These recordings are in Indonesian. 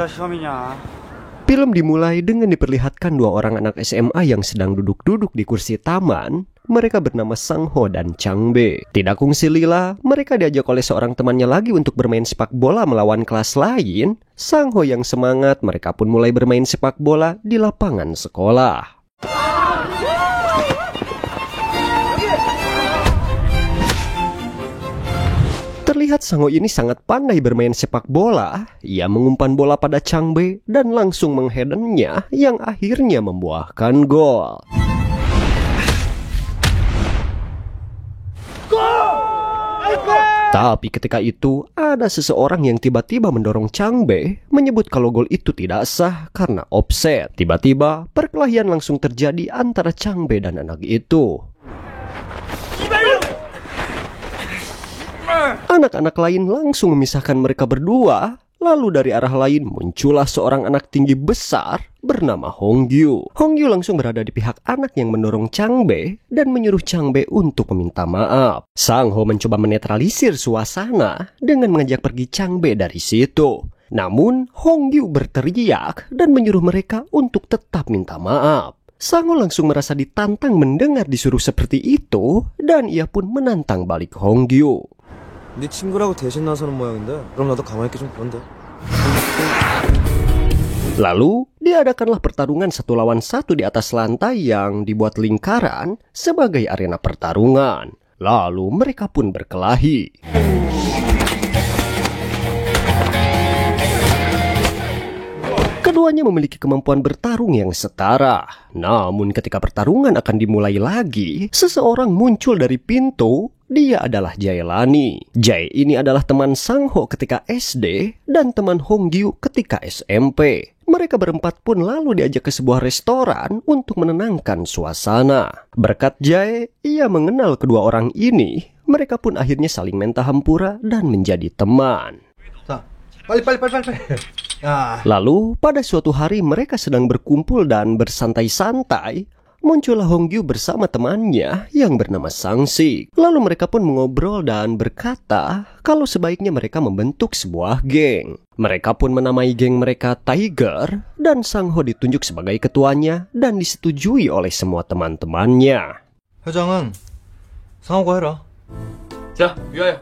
여자 시험이냐? Film dimulai dengan diperlihatkan dua orang anak SMA yang sedang duduk-duduk di kursi taman. Mereka bernama Sang Ho dan Chang Be. Tidak kungsi lila, mereka diajak oleh seorang temannya lagi untuk bermain sepak bola melawan kelas lain. Sang Ho yang semangat, mereka pun mulai bermain sepak bola di lapangan sekolah. Terlihat Sang Ho ini sangat pandai bermain sepak bola. Ia mengumpan bola pada Chang Be dan langsung mengheadnya yang akhirnya membuahkan gol. Tapi ketika itu ada seseorang yang tiba-tiba mendorong Chang Be, menyebut kalau gol itu tidak sah karena offset. Tiba-tiba perkelahian langsung terjadi antara Chang Be dan anak itu. Anak-anak lain langsung memisahkan mereka berdua. Lalu dari arah lain muncullah seorang anak tinggi besar bernama Hong Gyu. Hong Gyu langsung berada di pihak anak yang mendorong Chang Be dan menyuruh Chang Be untuk meminta maaf. Sang Ho mencoba menetralisir suasana dengan mengajak pergi Chang Be dari situ. Namun Hong Gyu berteriak dan menyuruh mereka untuk tetap minta maaf. Sang Ho langsung merasa ditantang mendengar disuruh seperti itu dan ia pun menantang balik Hong Gyu. 네 친구라고 대신 나서는 모양인데 그럼 나도 가만히 있기 좀 그런데. Lalu diadakanlah pertarungan 1 lawan 1 di atas lantai yang dibuat lingkaran sebagai arena pertarungan. Lalu mereka pun berkelahi. Keduanya memiliki kemampuan bertarung yang setara. Namun ketika pertarungan akan dimulai lagi, seseorang muncul dari pintu. Dia adalah Jaelani. Jae ini adalah teman Sang Ho ketika SD dan teman Hong Gyu ketika SMP. Mereka berempat pun lalu diajak ke sebuah restoran untuk menenangkan suasana. Berkat Jae, ia mengenal kedua orang ini. Mereka pun akhirnya saling minta hampura dan menjadi teman. 빨리. Lalu pada suatu hari mereka sedang berkumpul dan bersantai-santai. Muncullah Hong Gyu bersama temannya yang bernama Sang Sik. Lalu mereka pun mengobrol dan berkata kalau sebaiknya mereka membentuk sebuah geng. Mereka pun menamai geng mereka Tiger dan Sang Ho ditunjuk sebagai ketuanya dan disetujui oleh semua teman-temannya. 회장은 상호가 해라. 자, 위하여.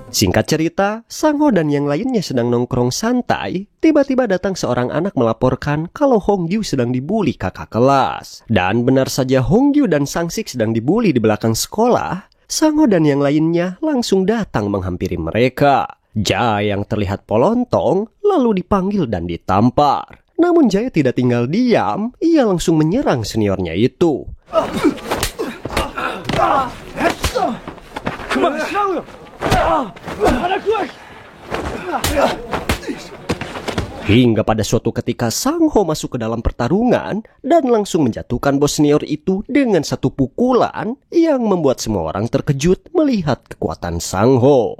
Singkat cerita, Sang Ho dan yang lainnya sedang nongkrong santai. Tiba-tiba datang seorang anak melaporkan kalau Hong Gyu sedang dibully kakak kelas. Dan benar saja Hong Gyu dan Sang Sik sedang dibully di belakang sekolah. Sang Ho dan yang lainnya langsung datang menghampiri mereka. Jae yang terlihat polontong lalu dipanggil dan ditampar. Namun Jae tidak tinggal diam, ia langsung menyerang seniornya itu. Hingga pada suatu ketika Sang Ho masuk ke dalam pertarungan dan langsung menjatuhkan bos senior itu dengan satu pukulan yang membuat semua orang terkejut melihat kekuatan Sang Ho.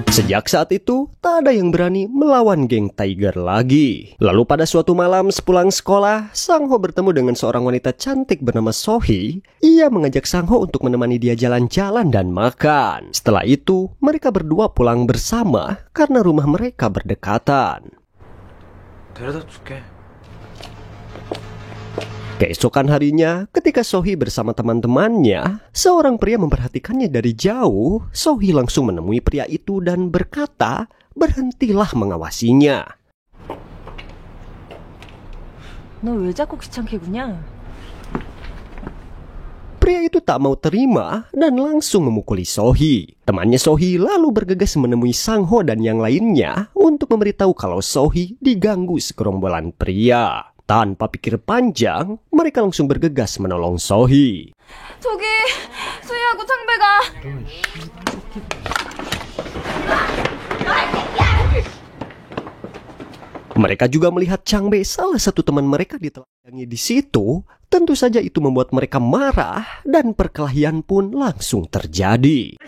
Sejak saat itu, tak ada yang berani melawan geng Tiger lagi. Lalu pada suatu malam sepulang sekolah, Sang Ho bertemu dengan seorang wanita cantik bernama Sohee. Ia mengajak Sang Ho untuk menemani dia jalan-jalan dan makan. Setelah itu, mereka berdua pulang bersama karena rumah mereka berdekatan. 데려다 줄게. Keesokan harinya, ketika Sohee bersama teman-temannya, seorang pria memperhatikannya dari jauh. Sohee langsung menemui pria itu dan berkata, berhentilah mengawasinya. 너 왜 자꾸 귀찮게 구냐? Pria itu tak mau terima dan langsung memukuli Sohee. Temannya Sohee lalu bergegas menemui Sang Ho dan yang lainnya untuk memberitahu kalau Sohee diganggu segerombolan pria. Tanpa pikir panjang, mereka langsung bergegas menolong Sohee. 저기 수희하고 창배가. Mereka juga melihat Chang Be, salah satu teman mereka, ditelanjangi di situ. Tentu saja itu membuat mereka marah dan perkelahian pun langsung terjadi.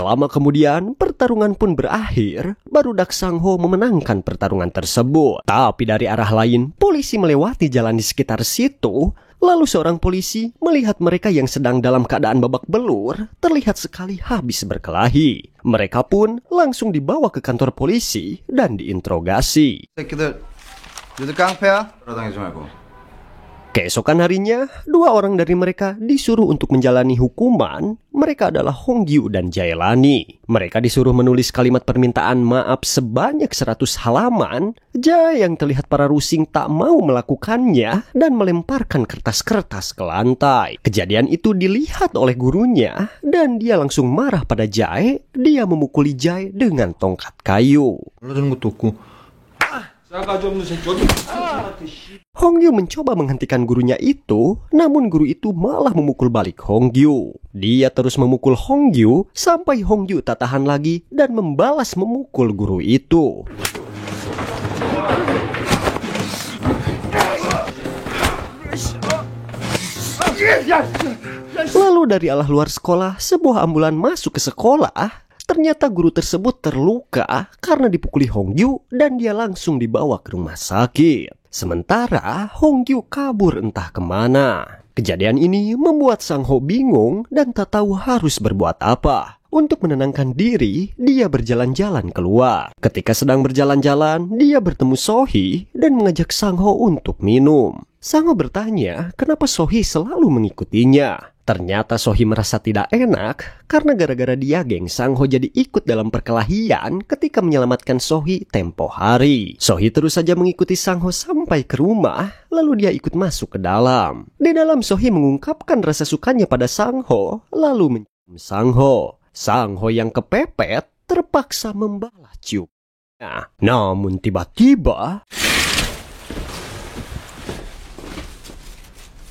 Tak lama kemudian, pertarungan pun berakhir. Barudak Sang-ho memenangkan pertarungan tersebut. Tapi dari arah lain, polisi melewati jalan di sekitar situ. Lalu seorang polisi melihat mereka yang sedang dalam keadaan babak belur, terlihat sekali habis berkelahi. Mereka pun langsung dibawa ke kantor polisi dan diinterogasi. 새끼들 니들 깡패야? 돌아다니지 말고. Keesokan harinya, dua orang dari mereka disuruh untuk menjalani hukuman. Mereka adalah Hongyu dan Jaelani. Mereka disuruh menulis kalimat permintaan maaf sebanyak 100 halaman. Jae yang terlihat para rusing tak mau melakukannya dan melemparkan kertas-kertas ke lantai. Kejadian itu dilihat oleh gurunya dan dia langsung marah pada Jae. Dia memukuli Jae dengan tongkat kayu. 올라주는 것도 없고. Hongyu mencoba menghentikan gurunya itu, namun guru itu malah memukul balik Hongyu. Dia terus memukul Hongyu sampai Hongyu tak tahan lagi dan membalas memukul guru itu. Lalu dari arah luar sekolah, sebuah ambulan masuk ke sekolah. Ternyata guru tersebut terluka karena dipukuli Hongyu dan dia langsung dibawa ke rumah sakit. Sementara Hongyu kabur entah kemana. Kejadian ini membuat Sang-ho bingung dan tak tahu harus berbuat apa. Untuk menenangkan diri, dia berjalan-jalan keluar. Ketika sedang berjalan-jalan, dia bertemu Sohee dan mengajak Sang-ho untuk minum. Sang-ho bertanya kenapa Sohee selalu mengikutinya. Ternyata Sohee merasa tidak enak karena gara-gara dia geng Sang-ho jadi ikut dalam perkelahian ketika menyelamatkan Sohee tempo hari. Sohee terus saja mengikuti Sang-ho sampai ke rumah, lalu dia ikut masuk ke dalam. Di dalam Sohee mengungkapkan rasa sukanya pada Sang-ho, lalu mencium Sang-ho. Sang-ho yang kepepet terpaksa membalas ciumnya. Namun tiba-tiba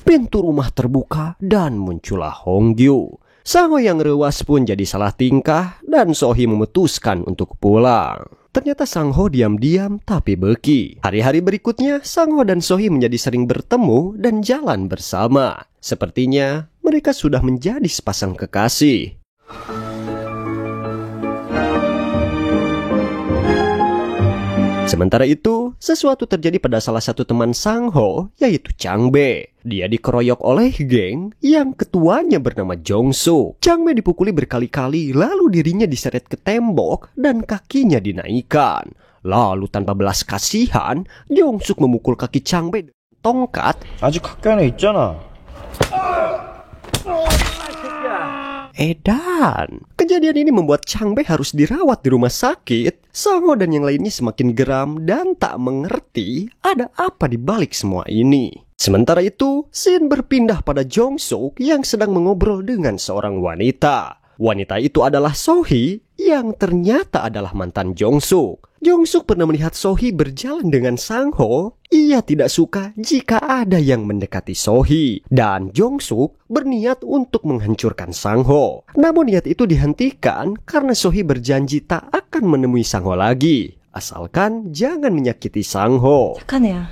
pintu rumah terbuka dan muncullah Hongyu. Sang-ho yang rewas pun jadi salah tingkah dan Sohee memutuskan untuk pulang. Ternyata Sang-ho diam-diam tapi beki. Hari-hari berikutnya Sang-ho dan Sohee menjadi sering bertemu dan jalan bersama. Sepertinya mereka sudah menjadi sepasang kekasih. Sementara itu, sesuatu terjadi pada salah satu teman Sang-ho, yaitu Changbe. Dia dikeroyok oleh geng yang ketuanya bernama Jong-suk. Changbe dipukuli berkali-kali, lalu dirinya diseret ke tembok dan kakinya dinaikkan. Lalu tanpa belas kasihan, Jong-suk memukul kaki Changbe dengan tongkat. 아직 학교 안에 있잖아. Edan. Kejadian ini membuat Changbe harus dirawat di rumah sakit. Sang-ho dan yang lainnya semakin geram dan tak mengerti ada apa di balik semua ini. Sementara itu, scene berpindah pada Jong-suk yang sedang mengobrol dengan seorang wanita. Wanita itu adalah Sohee yang ternyata adalah mantan Jong-suk. Jong-suk pernah melihat Sohee berjalan dengan Sang-ho. Ia tidak suka jika ada yang mendekati Sohee. Dan Jong-suk berniat untuk menghancurkan Sang-ho. Namun niat itu dihentikan karena Sohee berjanji tak akan menemui Sang-ho lagi. Asalkan jangan menyakiti Sang-ho. 착한 애야.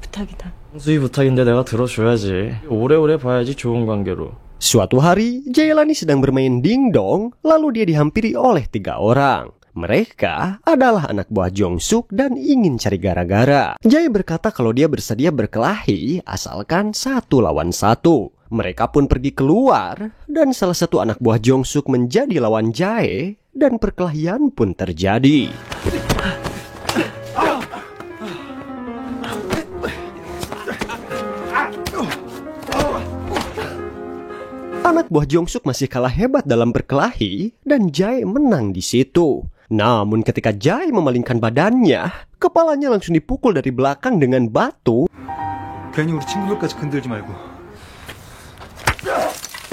부탁이다. 수희 부탁인데 내가 들어줘야지. 오래오래 봐야지 좋은 관계로. Suatu hari, Jaelani sedang bermain dingdong, lalu dia dihampiri oleh 3 orang. Mereka adalah anak buah Jong-suk dan ingin cari gara-gara. Jae berkata kalau dia bersedia berkelahi asalkan 1 lawan 1. Mereka pun pergi keluar dan salah satu anak buah Jong-suk menjadi lawan Jae dan perkelahian pun terjadi. Anak buah Jong-suk masih kalah hebat dalam berkelahi dan Jae menang di situ. Namun ketika Jae memalingkan badannya, kepalanya langsung dipukul dari belakang dengan batu. 괜히 우리 친구들까지 건들지 말고.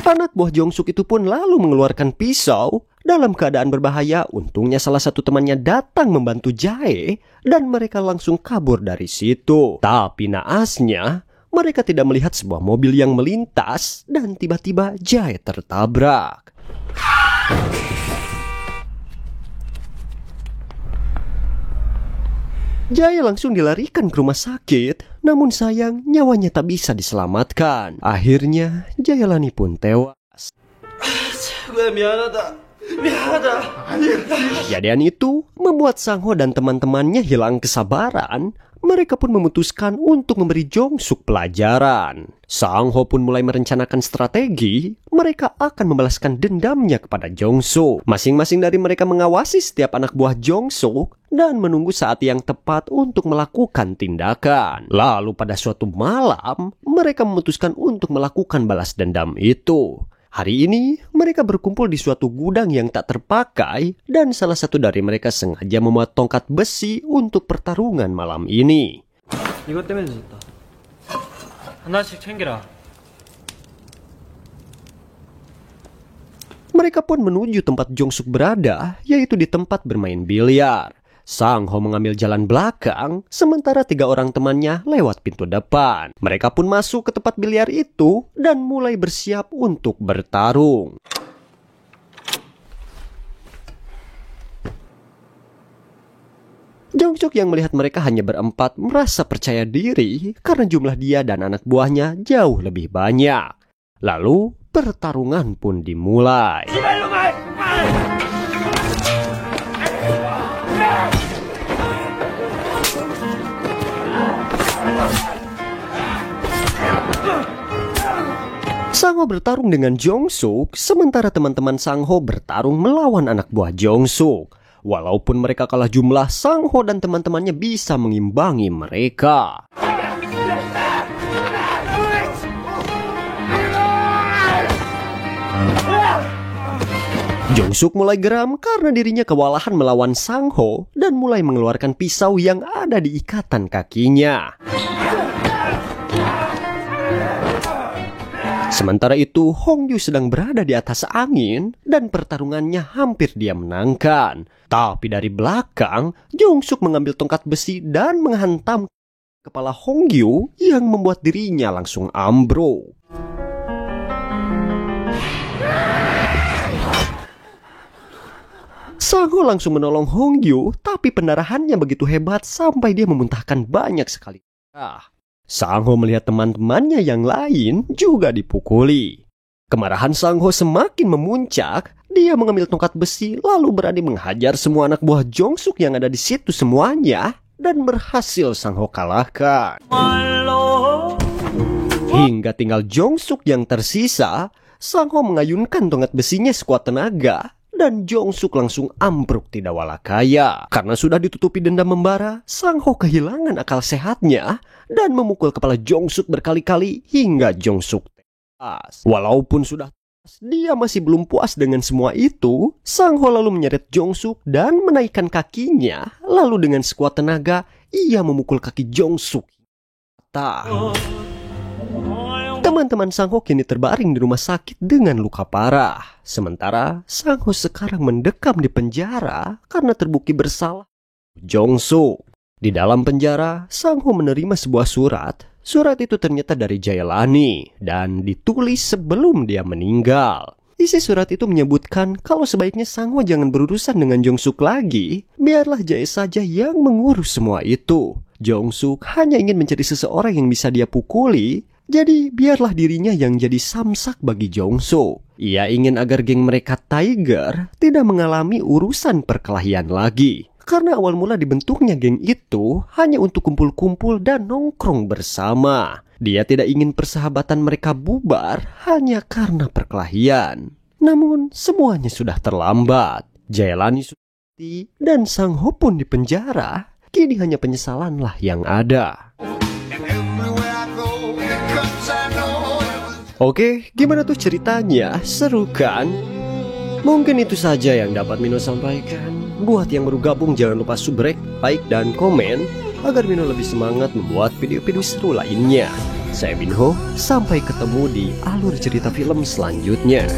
Anak buah Jong-suk itu pun lalu mengeluarkan pisau. Dalam keadaan berbahaya, untungnya salah satu temannya datang membantu Jae dan mereka langsung kabur dari situ. Tapi naasnya, mereka tidak melihat sebuah mobil yang melintas dan tiba-tiba Jae tertabrak. Jae langsung dilarikan ke rumah sakit, namun sayang nyawanya tak bisa diselamatkan. Akhirnya Jaelani pun tewas. 왜 미안하다. Kejadian itu membuat Sang Ho dan teman-temannya hilang kesabaran. Mereka pun memutuskan untuk memberi Jong-suk pelajaran. Sang Ho pun mulai merencanakan strategi. Mereka akan membalaskan dendamnya kepada Jong-suk. Masing-masing dari mereka mengawasi setiap anak buah Jong-suk dan menunggu saat yang tepat untuk melakukan tindakan. Lalu pada suatu malam, mereka memutuskan untuk melakukan balas dendam itu. Hari ini, mereka berkumpul di suatu gudang yang tak terpakai dan salah satu dari mereka sengaja membuat tongkat besi untuk pertarungan malam ini. 이것 때문에 늦었다. 하나씩 챙겨라. Mereka pun menuju tempat Jong-suk berada, yaitu di tempat bermain biliar. Sang Ho mengambil jalan belakang, sementara 3 orang temannya lewat pintu depan. Mereka pun masuk ke tempat biliar itu dan mulai bersiap untuk bertarung. Jong-suk yang melihat mereka hanya berempat merasa percaya diri karena jumlah dia dan anak buahnya jauh lebih banyak. Lalu pertarungan pun dimulai. Sang Ho bertarung dengan Jong-suk, sementara teman-teman Sang Ho bertarung melawan anak buah Jong-suk. Walaupun mereka kalah jumlah, Sang Ho dan teman-temannya bisa mengimbangi mereka. Jong-suk mulai geram karena dirinya kewalahan melawan Sang Ho dan mulai mengeluarkan pisau yang ada di ikatan kakinya. Sementara itu, Hongyu sedang berada di atas angin dan pertarungannya hampir dia menangkan. Tapi dari belakang, Jong-suk mengambil tongkat besi dan menghantam kepala Hongyu yang membuat dirinya langsung ambruk. Sang Ho langsung menolong Hongyu, tapi pendarahannya begitu hebat sampai dia memuntahkan banyak sekali darah. Sang Ho melihat teman-temannya yang lain juga dipukuli. Kemarahan Sang Ho semakin memuncak. Dia mengambil tongkat besi lalu berani menghajar semua anak buah Jong-suk yang ada di situ semuanya dan berhasil Sang Ho kalahkan. Hingga tinggal Jong-suk yang tersisa, Sang Ho mengayunkan tongkat besinya sekuat tenaga dan Jong-suk langsung ambruk tidak walakaya. Karena sudah ditutupi dendam membara, Sang Ho kehilangan akal sehatnya dan memukul kepala Jong-suk berkali-kali hingga Jong-suk tewas. Walaupun sudah tewas, dia masih belum puas dengan semua itu. Sang Ho lalu menyeret Jong-suk dan menaikkan kakinya. Lalu dengan sekuat tenaga, ia memukul kaki Jong-suk. Teman-teman Sang Ho kini terbaring di rumah sakit dengan luka parah. Sementara Sang Ho sekarang mendekam di penjara karena terbukti bersalah Jong-suk. Di dalam penjara, Sang Ho menerima sebuah surat. Surat itu ternyata dari Jaelani dan ditulis sebelum dia meninggal. Isi surat itu menyebutkan kalau sebaiknya Sang Ho jangan berurusan dengan Jong-suk lagi. Biarlah Jae saja yang mengurus semua itu. Jong-suk hanya ingin mencari seseorang yang bisa dia pukuli. Jadi biarlah dirinya yang jadi samsak bagi Jong-suk. Ia ingin agar geng mereka Tiger tidak mengalami urusan perkelahian lagi. Karena awal mula dibentuknya geng itu hanya untuk kumpul-kumpul dan nongkrong bersama. Dia tidak ingin persahabatan mereka bubar hanya karena perkelahian. Namun semuanya sudah terlambat. Jaelani sudah mati dan Sang Ho pun di penjara. Kini hanya penyesalanlah yang ada. Oke, gimana tuh ceritanya? Seru kan? Mungkin itu saja yang dapat Mino sampaikan. Buat yang baru gabung jangan lupa subrek, like, dan komen agar Mino lebih semangat membuat video-video seru lainnya. Saya Minho, sampai ketemu di alur cerita film selanjutnya.